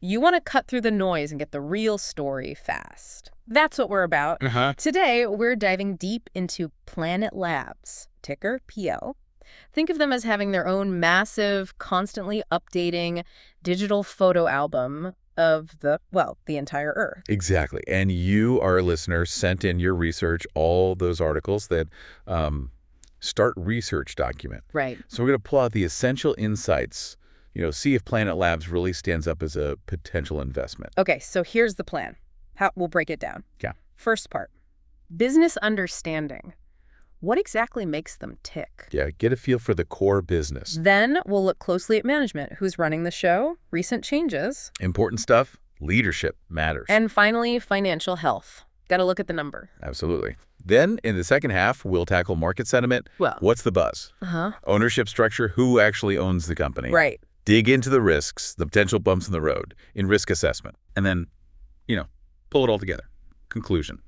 You want to cut through the noise and get the real story fast. That's what we're about. Today, we're diving deep into Planet Labs, ticker PL. Think of them as having their own massive, constantly updating digital photo album of the entire Earth. Exactly. And you, our listener, sent in your research, all those articles that start research document. Right. So we're going to pull out the essential insights, see if Planet Labs really stands up as a potential investment. Okay, so here's the plan. We'll break it down. Yeah. First part, business understanding. What exactly makes them tick? Yeah, get a feel for the core business. Then we'll look closely at management. Who's running the show? Recent changes. Important stuff. Leadership matters. And finally, financial health. Got to look at the number. Absolutely. Then, in the second half, we'll tackle market sentiment. Well. What's the buzz? Ownership structure. Who actually owns the company? Right. Dig into the risks, the potential bumps in the road, in risk assessment. And then, pull it all together. Conclusion.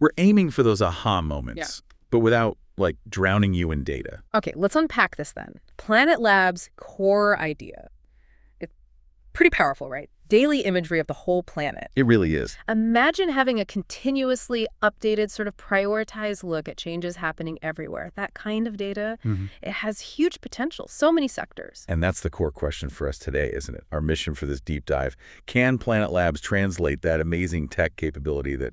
We're aiming for those aha moments, but without, drowning you in data. Okay, let's unpack this then. Planet Labs' core idea. It's pretty powerful, right? Daily imagery of the whole planet. It really is. Imagine having a continuously updated, sort of prioritized look at changes happening everywhere. That kind of data, it has huge potential, so many sectors. And that's the core question for us today, isn't it? Our mission for this deep dive. Can Planet Labs translate that amazing tech capability that,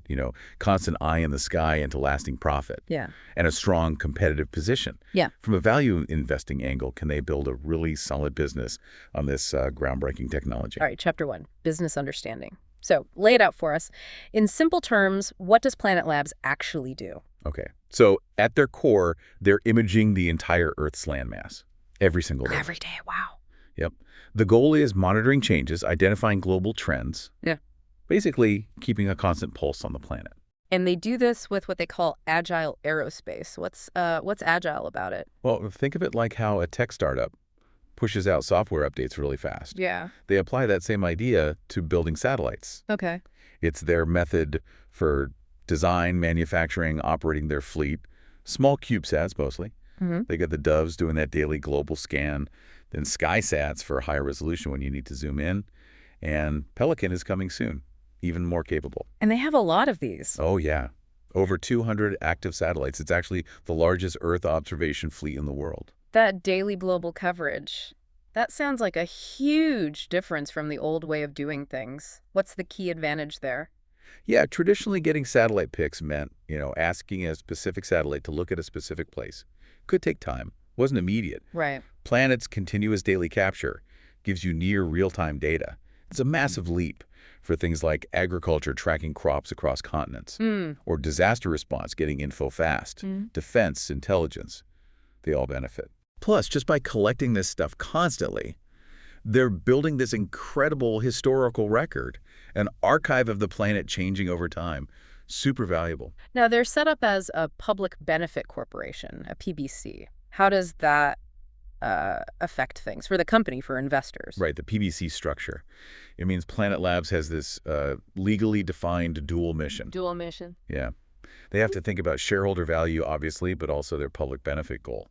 constant eye in the sky into lasting profit? Yeah. And a strong competitive position? Yeah. From a value investing angle, can they build a really solid business on this groundbreaking technology? All right, chapter 1. Business understanding. So lay it out for us. In simple terms, what does Planet Labs actually do? Okay. So at their core, they're imaging the entire Earth's landmass every single day. Every day. Wow. Yep. The goal is monitoring changes, identifying global trends. Yeah. Basically, keeping a constant pulse on the planet. And they do this with what they call agile aerospace. What's agile about it? Well, think of it like how a tech startup pushes out software updates really fast. Yeah. They apply that same idea to building satellites. Okay. It's their method for design, manufacturing, operating their fleet. Small CubeSats, mostly. They get the Doves doing that daily global scan. Then SkySats for higher resolution when you need to zoom in. And Pelican is coming soon, even more capable. And they have a lot of these. Oh, yeah. Over 200 active satellites. It's actually the largest Earth observation fleet in the world. That daily global coverage, that sounds like a huge difference from the old way of doing things. What's the key advantage there? Yeah, traditionally getting satellite pics meant, asking a specific satellite to look at a specific place. Could take time. Wasn't immediate. Right. Planet's continuous daily capture gives you near real-time data. It's a massive leap for things like agriculture tracking crops across continents, or disaster response getting info fast, defense, intelligence. They all benefit. Plus, just by collecting this stuff constantly, they're building this incredible historical record, an archive of the planet changing over time. Super valuable. Now, they're set up as a public benefit corporation, a PBC. How does that affect things for the company, for investors? Right, the PBC structure. It means Planet Labs has this legally defined dual mission. Dual mission? Yeah. They have to think about shareholder value, obviously, but also their public benefit goal,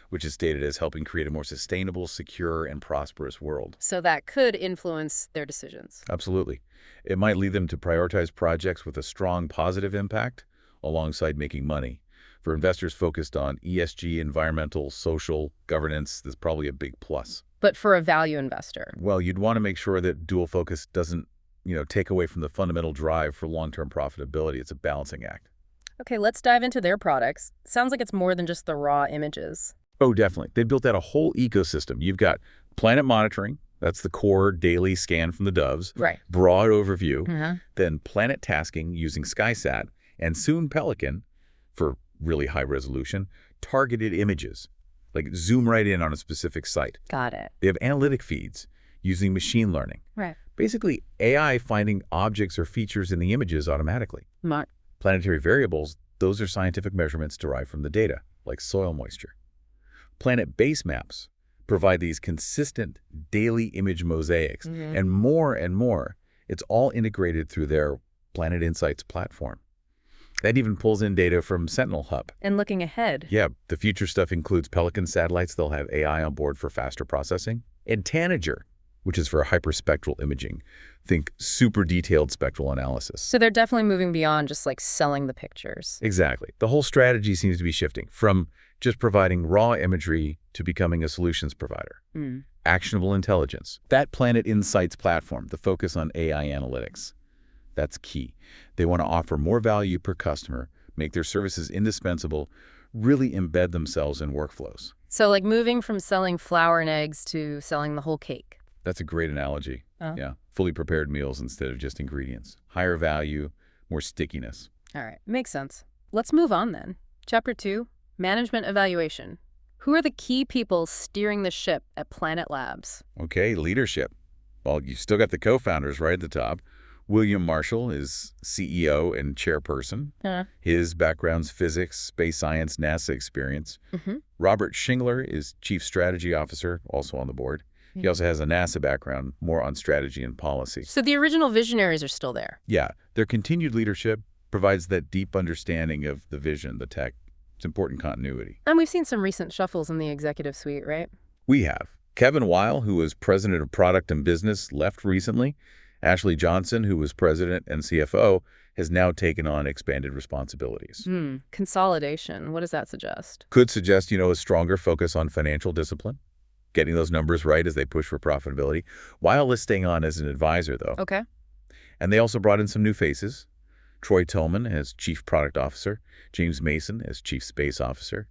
which is stated as helping create a more sustainable, secure, and prosperous world. So that could influence their decisions. Absolutely. It might lead them to prioritize projects with a strong positive impact alongside making money. For investors focused on ESG, environmental, social, governance, there's probably a big plus. But for a value investor? Well, you'd want to make sure that dual focus doesn't, take away from the fundamental drive for long-term profitability. It's a balancing act. Okay, let's dive into their products. Sounds like it's more than just the raw images. Oh, definitely. They built out a whole ecosystem. You've got planet monitoring. That's the core daily scan from the Doves. Right. Broad overview. Then planet tasking using SkySat. And soon Pelican, for really high resolution, targeted images. Like zoom right in on a specific site. Got it. They have analytic feeds using machine learning. Right. Basically, AI finding objects or features in the images automatically. Smart. Planetary variables, those are scientific measurements derived from the data, like soil moisture. Planet base maps provide these consistent daily image mosaics, and more. It's all integrated through their Planet Insights platform. That even pulls in data from Sentinel Hub. And looking ahead. Yeah, the future stuff includes Pelican satellites. They'll have AI on board for faster processing. And Tanager, which is for hyperspectral imaging. Think super detailed spectral analysis. So they're definitely moving beyond just like selling the pictures. Exactly. The whole strategy seems to be shifting from just providing raw imagery to becoming a solutions provider. Actionable intelligence. That Planet Insights platform, the focus on AI analytics, that's key. They want to offer more value per customer, make their services indispensable, really embed themselves in workflows. So like moving from selling flour and eggs to selling the whole cake. That's a great analogy. Yeah. Fully prepared meals instead of just ingredients. Higher value, more stickiness. All right. Makes sense. Let's move on then. Chapter 2, Management Evaluation. Who are the key people steering the ship at Planet Labs? Okay, leadership. Well, you've still got the co-founders right at the top. William Marshall is CEO and chairperson. His background's physics, space science, NASA experience. Robert Shingler is chief strategy officer, also on the board. He also has a NASA background, more on strategy and policy. So the original visionaries are still there? Yeah. Their continued leadership provides that deep understanding of the vision, the tech. It's important continuity. And we've seen some recent shuffles in the executive suite, right? We have. Kevin Weil, who was president of product and business, left recently. Ashley Johnson, who was president and CFO, has now taken on expanded responsibilities. Consolidation. What does that suggest? Could suggest, a stronger focus on financial discipline, getting those numbers right as they push for profitability. Weil is staying on as an advisor, though. Okay. And they also brought in some new faces. Troy Tillman as Chief Product Officer, James Mason as Chief Space Officer,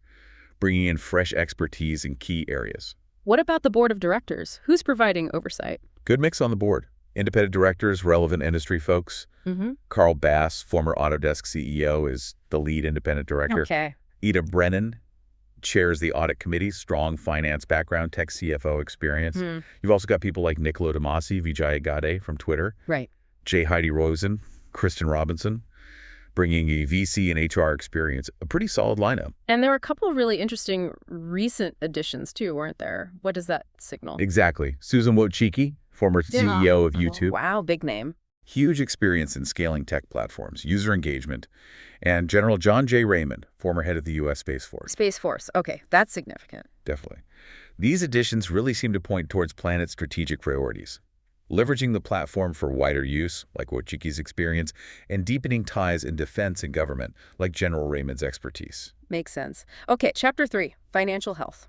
bringing in fresh expertise in key areas. What about the board of directors? Who's providing oversight? Good mix on the board. Independent directors, relevant industry folks. Carl Bass, former Autodesk CEO, is the lead independent director. Okay. Ida Brennan chairs the audit committee, strong finance background, tech CFO experience. You've also got people like Niccolo De Masi, Vijay Gade from Twitter. Right. J. Heidi Rosen, Kristen Robinson, bringing a VC and HR experience. A pretty solid lineup. And there were a couple of really interesting recent additions, too, weren't there? What does that signal? Exactly. Susan Wojcicki, former CEO of YouTube. Wow, big name. Huge experience in scaling tech platforms, user engagement. And General John J. Raymond, former head of the U.S. Space Force. Space Force. Okay, that's significant. Definitely. These additions really seem to point towards Planet's strategic priorities. Leveraging the platform for wider use, like Wojcicki's experience, and deepening ties in defense and government, like General Raymond's expertise. Makes sense. Okay, Chapter 3, Financial Health.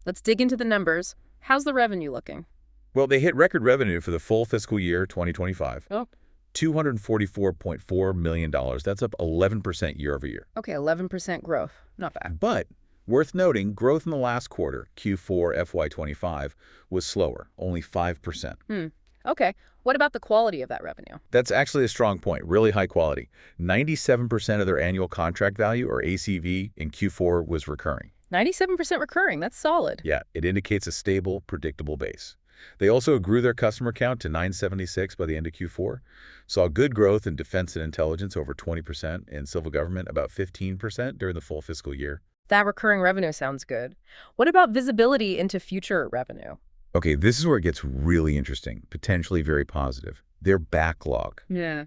Let's dig into the numbers. How's the revenue looking? Well, they hit record revenue for the full fiscal year 2025. Oh. $244.4 million. That's up 11% year over year. Okay, 11% growth. Not bad. But worth noting, growth in the last quarter, Q4 FY25, was slower, only 5%. Okay. What about the quality of that revenue? That's actually a strong point, really high quality. 97% of their annual contract value, or ACV, in Q4 was recurring. 97% recurring. That's solid. Yeah, it indicates a stable, predictable base. They also grew their customer count to 976 by the end of Q4, saw good growth in defense and intelligence, over 20%, and civil government, about 15% during the full fiscal year. That recurring revenue sounds good. What about visibility into future revenue? Okay, this is where it gets really interesting, potentially very positive. Their backlog. Yeah.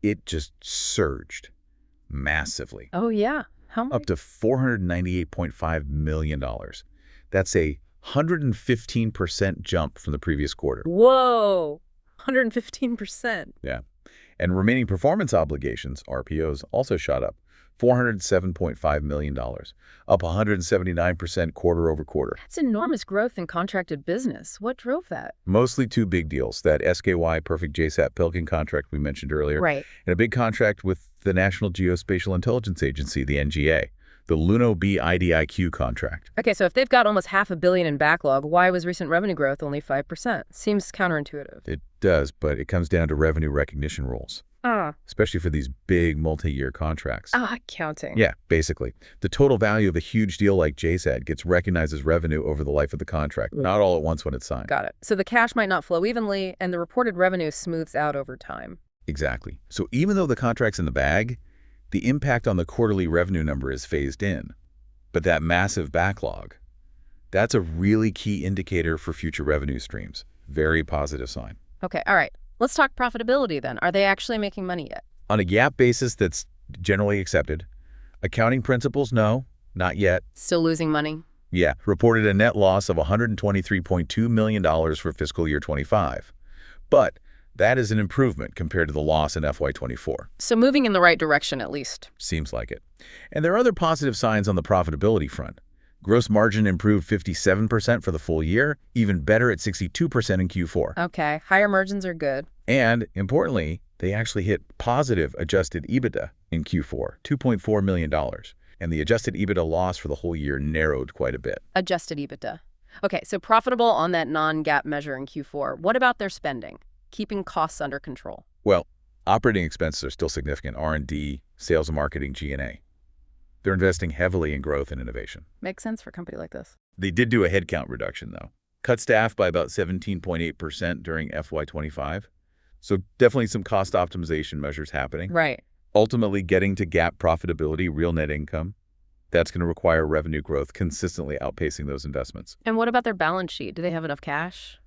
It just surged massively. Oh, yeah. How much? Up to $498.5 million. That's a 115% jump from the previous quarter. Whoa, 115%. Yeah. And remaining performance obligations, RPOs, also shot up. $407.5 million, up 179% quarter over quarter. That's enormous growth in contracted business. What drove that? Mostly two big deals, that SKY Perfect JSAT Pilkin contract we mentioned earlier, right, and a big contract with the National Geospatial Intelligence Agency, the NGA, the Luno B IDIQ contract. Okay, so if they've got almost $500 million in backlog, why was recent revenue growth only 5%? Seems counterintuitive. It does, but it comes down to revenue recognition rules. Especially for these big multi-year contracts. Accounting. Yeah, basically. The total value of a huge deal like JSAT gets recognized as revenue over the life of the contract, not all at once when it's signed. Got it. So the cash might not flow evenly, and the reported revenue smooths out over time. Exactly. So even though the contract's in the bag, the impact on the quarterly revenue number is phased in. But that massive backlog, that's a really key indicator for future revenue streams. Very positive sign. Okay, all right. Let's talk profitability then. Are they actually making money yet? On a GAAP basis that's generally accepted. Accounting principles, no, not yet. Still losing money? Yeah, reported a net loss of $123.2 million for fiscal year 25. But that is an improvement compared to the loss in FY24. So moving in the right direction, at least. Seems like it. And there are other positive signs on the profitability front. Gross margin improved 57% for the full year, even better at 62% in Q4. Okay, higher margins are good. And, importantly, they actually hit positive adjusted EBITDA in Q4, $2.4 million. And the adjusted EBITDA loss for the whole year narrowed quite a bit. Adjusted EBITDA. Okay, so profitable on that non-GAAP measure in Q4. What about their spending? Keeping costs under control. Well, operating expenses are still significant. R&D, sales and marketing, G&A. They're investing heavily in growth and innovation. Makes sense for a company like this. They did do a headcount reduction, though. Cut staff by about 17.8% during FY25. So definitely some cost optimization measures happening. Right. Ultimately, getting to GAAP profitability, real net income, that's going to require revenue growth consistently outpacing those investments. And what about their balance sheet? Do they have enough cash?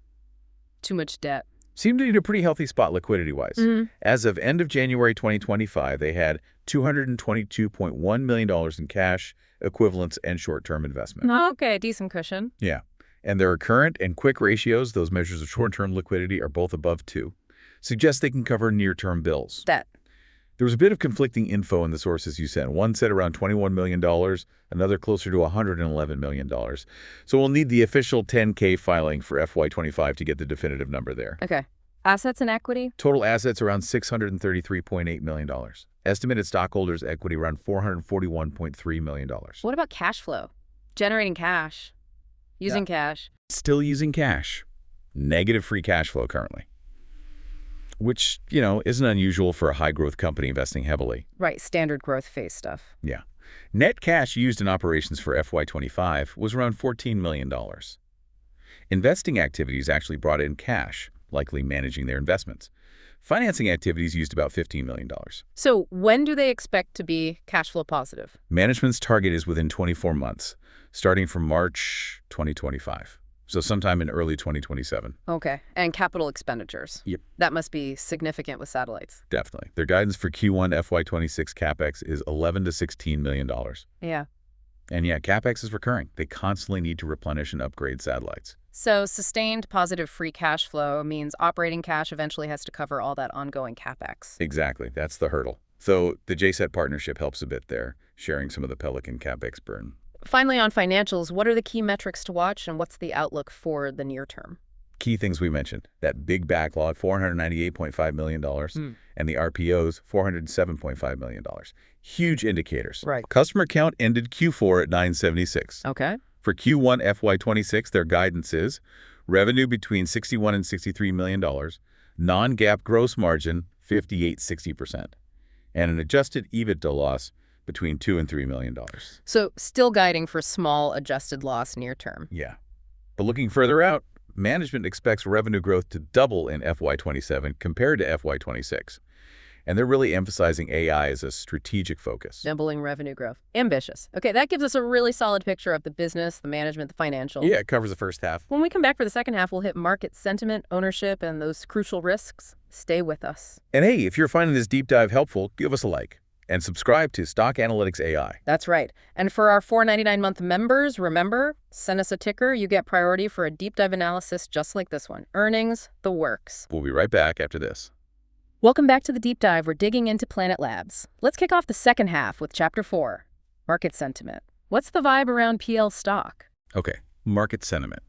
Too much debt? Seem to be in a pretty healthy spot liquidity-wise. As of end of January 2025, they had $222.1 million in cash, equivalents, and short-term investment. Okay, decent cushion. Yeah. And their current and quick ratios, those measures of short-term liquidity, are both above 2. Suggest they can cover near-term bills. Debt. There was a bit of conflicting info in the sources you sent. One said around $21 million, another closer to $111 million. So we'll need the official 10K filing for FY25 to get the definitive number there. Okay. Assets and equity? Total assets around $633.8 million. Estimated stockholders' equity around $441.3 million. What about cash flow? Generating cash? Using cash? Still using cash. Negative free cash flow currently. Which, isn't unusual for a high-growth company investing heavily. Right, standard growth phase stuff. Yeah. Net cash used in operations for FY25 was around $14 million. Investing activities actually brought in cash, likely managing their investments. Financing activities used about $15 million. So when do they expect to be cash flow positive? Management's target is within 24 months, starting from March 2025. So sometime in early 2027. Okay. And capital expenditures. Yep. That must be significant with satellites. Definitely. Their guidance for Q1 FY26 CapEx is $11 to $16 million. Yeah. And yeah, CapEx is recurring. They constantly need to replenish and upgrade satellites. So sustained positive free cash flow means operating cash eventually has to cover all that ongoing CapEx. Exactly. That's the hurdle. So the JSAT partnership helps a bit there, sharing some of the Pelican CapEx burn. Finally, on financials, what are the key metrics to watch and what's the outlook for the near term? Key things we mentioned, that big backlog, $498.5 million, and the RPOs, $407.5 million. Huge indicators. Right. Customer count ended Q4 at 976. Okay. For Q1 FY26, their guidance is revenue between $61 and $63 million, non-GAAP gross margin 58-60%, and an adjusted EBITDA loss between $2 and $3 million. So still guiding for small adjusted loss near term. Yeah. But looking further out, management expects revenue growth to double in FY27 compared to FY26. And they're really emphasizing AI as a strategic focus. Doubling revenue growth. Ambitious. Okay, that gives us a really solid picture of the business, the management, the financial. Yeah, it covers the first half. When we come back for the second half, we'll hit market sentiment, ownership, and those crucial risks. Stay with us. And hey, if you're finding this deep dive helpful, give us a like. And subscribe to Stock Analytics AI. That's right. And for our $4.99 month members, remember, send us a ticker. You get priority for a deep dive analysis just like this one. Earnings, the works. We'll be right back after this. Welcome back to the deep dive. We're digging into Planet Labs. Let's kick off the second half with Chapter 4, Market Sentiment. What's the vibe around PL stock? Okay, market sentiment.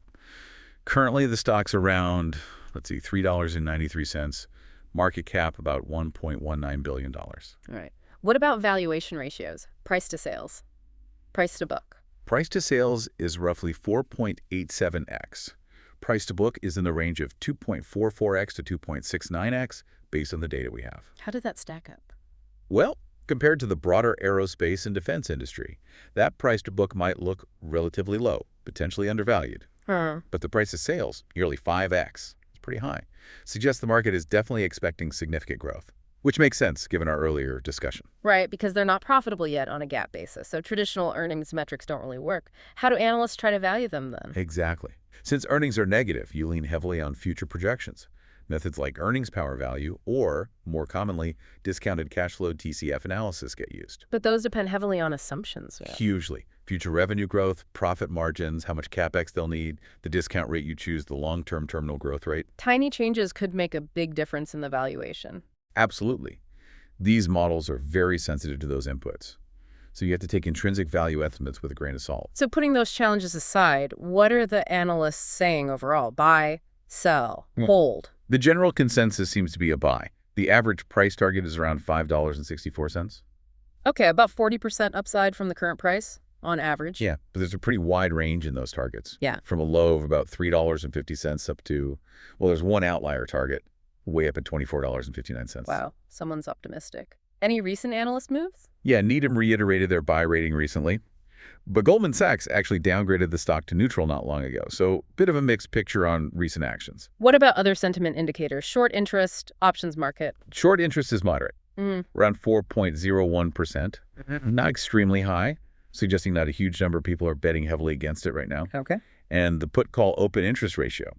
Currently, the stock's around, $3.93. Market cap about $1.19 billion. All right. What about valuation ratios? Price to sales? Price to book? Price to sales is roughly 4.87x. Price to book is in the range of 2.44x to 2.69x based on the data we have. How did that stack up? Well, compared to the broader aerospace and defense industry, that price to book might look relatively low, potentially undervalued. But the price to sales, nearly 5x, is pretty high. Suggests the market is definitely expecting significant growth. Which makes sense, given our earlier discussion. Right, because they're not profitable yet on a GAAP basis, so traditional earnings metrics don't really work. How do analysts try to value them then? Exactly. Since earnings are negative, you lean heavily on future projections. Methods like earnings power value or, more commonly, discounted cash flow DCF analysis get used. But those depend heavily on assumptions. Yeah. Hugely. future revenue growth, profit margins, how much CapEx they'll need, the discount rate you choose, the long-term terminal growth rate. Tiny changes could make a big difference in the valuation. Absolutely. These models are very sensitive to those inputs. So you have to take intrinsic value estimates with a grain of salt. So putting those challenges aside, what are the analysts saying overall? Buy, sell, hold? The general consensus seems to be a buy. The average price target is around $5.64. Okay, about 40% upside from the current price on average. Yeah, but there's a pretty wide range in those targets. Yeah. From a low of about $3.50 up to, well, there's one outlier target way up at $24.59. Wow, someone's optimistic. Any recent analyst moves? Yeah, Needham reiterated their buy rating recently. But Goldman Sachs actually downgraded the stock to neutral not long ago, so bit of a mixed picture on recent actions. What about other sentiment indicators? Short interest, options market? Short interest is moderate, around 4.01%. Not extremely high, suggesting not a huge number of people are betting heavily against it right now. Okay. And the put-call open interest ratio,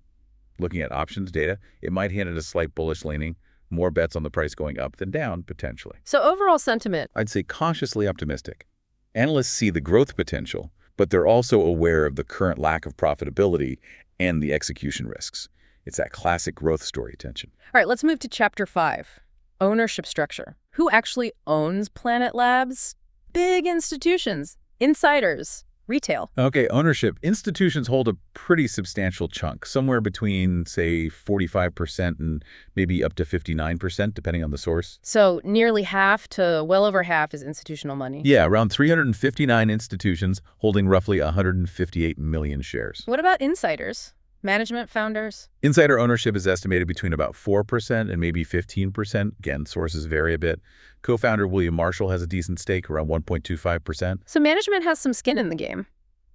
looking at options data, it might hint at a slight bullish leaning, more bets on the price going up than down, potentially. So overall sentiment? I'd say cautiously optimistic. Analysts see the growth potential, but they're also aware of the current lack of profitability and the execution risks. It's that classic growth story tension. All right, let's move to Chapter 5, ownership structure. Who actually owns Planet Labs? Big institutions, insiders, retail. Okay, ownership. Institutions hold a pretty substantial chunk, somewhere between, say, 45% and maybe up to 59%, depending on the source. So nearly half to well over half is institutional money. Yeah, around 359 institutions holding roughly 158 million shares. What about insiders? Management, founders? Insider ownership is estimated between about 4% and maybe 15%. Again, sources vary a bit. Co-founder William Marshall has a decent stake, around 1.25%. So management has some skin in the game.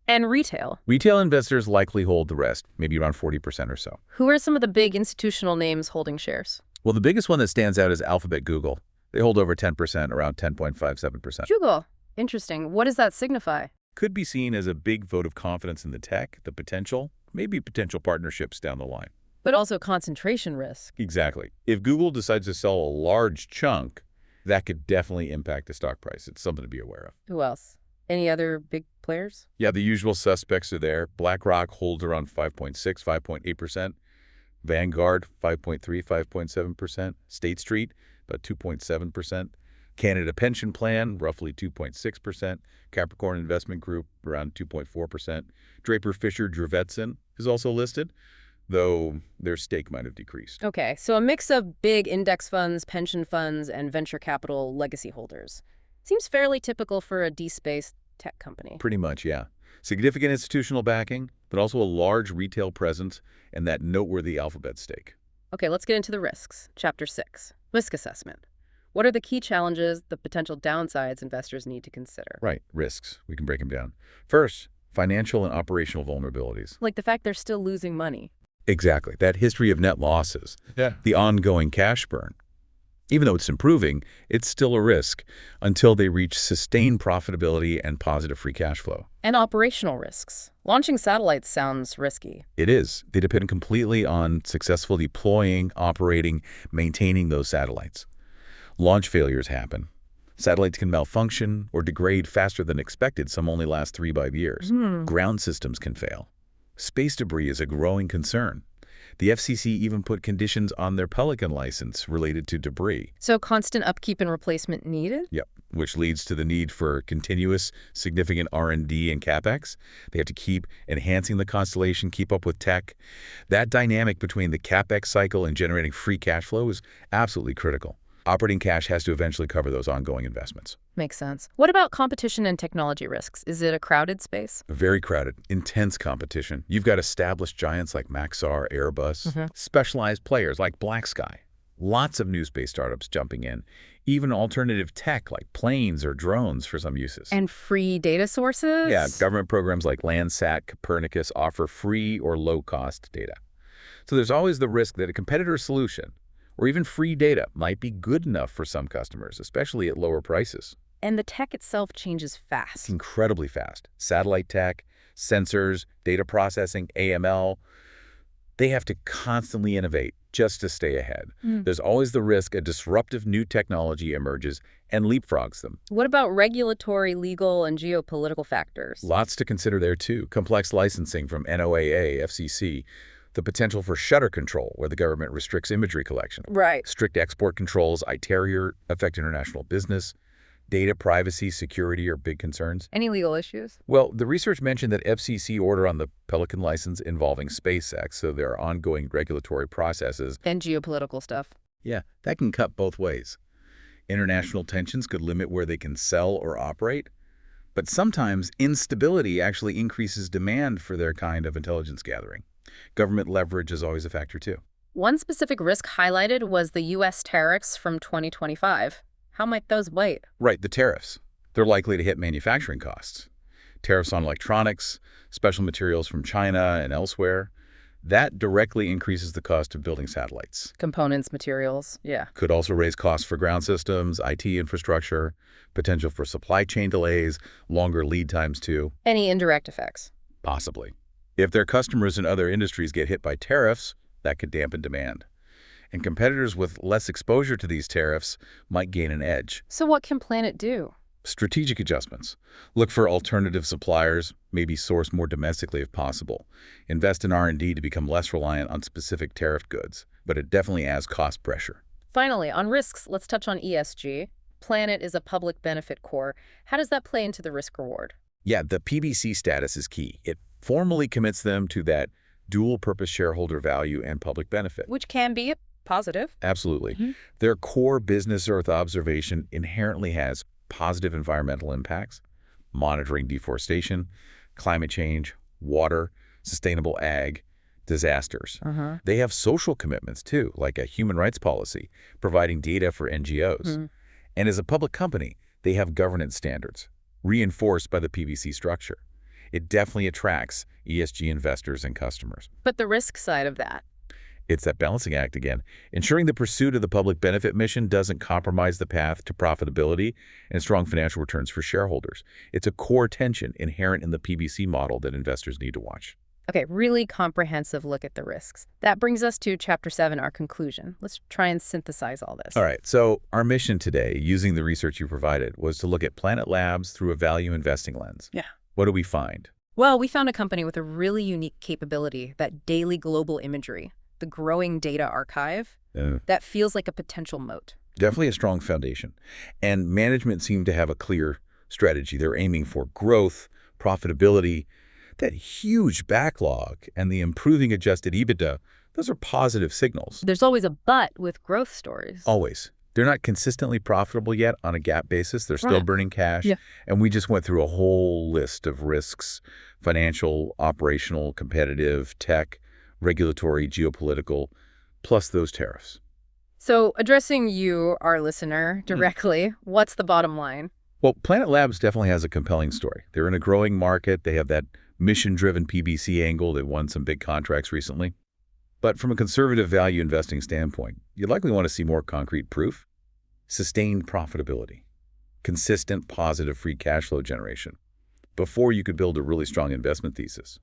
And retail? Retail investors likely hold the rest, maybe around 40% or so. Who are some of the big institutional names holding shares? Well, the biggest one that stands out is Alphabet Google. They hold over 10%, around 10.57%. Google. Interesting. What does that signify? Could be seen as a big vote of confidence in the tech, the potential, maybe potential partnerships down the line. But also concentration risk. Exactly. If Google decides to sell a large chunk, that could definitely impact the stock price. It's something to be aware of. Who else? Any other big players? Yeah, the usual suspects are there. BlackRock holds around 5.6, 5.8%. Vanguard, 5.3, 5.7%. State Street, about 2.7%. Canada Pension Plan, roughly 2.6%. Capricorn Investment Group, around 2.4%. Draper Fisher Jurvetson is also listed, though their stake might have decreased. Okay, so a mix of big index funds, pension funds, and venture capital legacy holders. Seems fairly typical for a D-space tech company. Pretty much, yeah. Significant institutional backing, but also a large retail presence and that noteworthy Alphabet stake. Okay, let's get into the risks. Chapter 6, risk assessment. What are the key challenges, the potential downsides investors need to consider? Right, risks. We can break them down. First, financial and operational vulnerabilities. Like the fact they're still losing money. Exactly. That history of net losses. Yeah. The ongoing cash burn. Even though it's improving, it's still a risk until they reach sustained profitability and positive free cash flow. And operational risks. Launching satellites sounds risky. It is. They depend completely on successfully deploying, operating, maintaining those satellites. Launch failures happen. Satellites can malfunction or degrade faster than expected. Some only last 3 to 5 years. Ground systems can fail. Space debris is a growing concern. The FCC even put conditions on their Pelican license related to debris. So constant upkeep and replacement needed? Yep, which leads to the need for continuous, significant R&D and CapEx. They have to keep enhancing the constellation, keep up with tech. That dynamic between the CapEx cycle and generating free cash flow is absolutely critical. Operating cash has to eventually cover those ongoing investments. Makes sense. What about competition and technology risks? Is it a crowded space? Very crowded, intense competition. You've got established giants like Maxar, Airbus, specialized players like BlackSky. Lots of new space startups jumping in, even alternative tech like planes or drones for some uses. And free data sources? Yeah, government programs like Landsat, Copernicus offer free or low-cost data. So there's always the risk that a competitor solution or even free data might be good enough for some customers, especially at lower prices. And the tech itself changes It's fast. incredibly fast. Satellite tech, sensors, data processing, AML, they have to constantly innovate, just to stay ahead. Mm. There's always the risk a disruptive new technology emerges and leapfrogs them. What about regulatory, legal, and geopolitical factors? Lots to consider there, too. Complex licensing from NOAA, FCC, the potential for shutter control, where the government restricts imagery collection. Right. Strict export controls, ITAR affect international business. Data privacy, security are big concerns. Any legal issues? Well, the research mentioned that FCC order on the Pelican license involving SpaceX, so there are ongoing regulatory processes. And geopolitical stuff. Yeah, that can cut both ways. International tensions could limit where they can sell or operate, but sometimes instability actually increases demand for their kind of intelligence gathering. Government leverage is always a factor, too. One specific risk highlighted was the U.S. tariffs from 2025. How might those bite? Right, the tariffs. They're likely to hit manufacturing costs. Tariffs on electronics, special materials from China and elsewhere. That directly increases the cost of building satellites. Components, materials, yeah. Could also raise costs for ground systems, IT infrastructure, potential for supply chain delays, longer lead times too. Any indirect effects? Possibly. If their customers in other industries get hit by tariffs, that could dampen demand. And competitors with less exposure to these tariffs might gain an edge. So what can Planet do? Strategic adjustments. Look for alternative suppliers, maybe source more domestically if possible. Invest in R&D to become less reliant on specific tariffed goods, but it definitely adds cost pressure. Finally, on risks, let's touch on ESG. Planet is a public benefit core. How does that play into the risk-reward? Yeah, the PBC status is key. It formally commits them to that dual-purpose shareholder value and public benefit. Which can be positive. Absolutely. Their core business Earth observation inherently has positive environmental impacts, monitoring deforestation, climate change, water, sustainable ag, disasters. They have social commitments, too, like a human rights policy, providing data for NGOs. And as a public company, they have governance standards, reinforced by the PBC structure. It definitely attracts ESG investors and customers. But the risk side of that? It's that balancing act again, ensuring the pursuit of the public benefit mission doesn't compromise the path to profitability and strong financial returns for shareholders. It's a core tension inherent in the PBC model that investors need to watch. Okay, really comprehensive look at the risks. That brings us to Chapter 7, our conclusion. Let's try and synthesize all this. All right, so our mission today, using the research you provided, was to look at Planet Labs through a value investing lens. Yeah. What do we find? Well, we found a company with a really unique capability, that daily global imagery, the growing data archive, that feels like a potential moat. Definitely a strong foundation. And management seemed to have a clear strategy. They're aiming for growth, profitability, that huge backlog, and the improving adjusted EBITDA. Those are positive signals. There's always a but with growth stories. Always. They're not consistently profitable yet on a GAAP basis. They're still burning cash. Yeah. And we just went through a whole list of risks: financial, operational, competitive, tech, regulatory, geopolitical, plus those tariffs. So addressing you, our listener, directly, what's the bottom line? Well, Planet Labs definitely has a compelling story. They're in a growing market. They have that mission-driven PBC angle. They won some big contracts recently. But from a conservative value investing standpoint, you'd likely want to see more concrete proof. Sustained profitability, consistent positive free cash flow generation, before you could build a really strong investment thesis.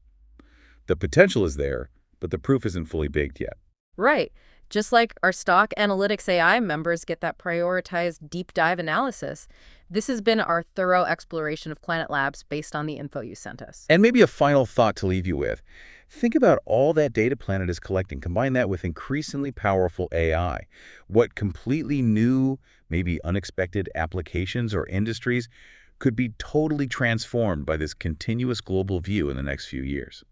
The potential is there, but the proof isn't fully baked yet. Right. Just like our stock analytics AI members get that prioritized deep dive analysis, this has been our thorough exploration of Planet Labs based on the info you sent us. And maybe a final thought to leave you with. Think about all that data Planet is collecting. Combine that with increasingly powerful AI. What completely new, maybe unexpected applications or industries could be totally transformed by this continuous global view in the next few years?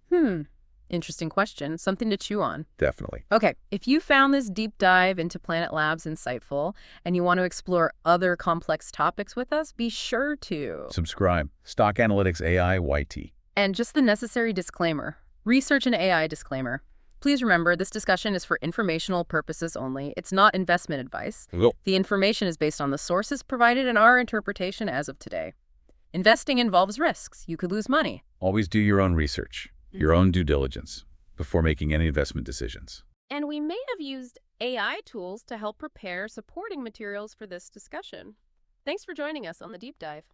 Interesting question. Something to chew on. Definitely. Okay, if you found this deep dive into Planet Labs insightful and you want to explore other complex topics with us, be sure to subscribe. Stock Analytics AI YT. And just the necessary disclaimer. Research and AI disclaimer. Please remember, this discussion is for informational purposes only. It's not investment advice. The information is based on the sources provided and our interpretation as of today. Investing involves risks. You could lose money. Always do your own research, your own due diligence, before making any investment decisions. And we may have used AI tools to help prepare supporting materials for this discussion. Thanks for joining us on the Deep Dive.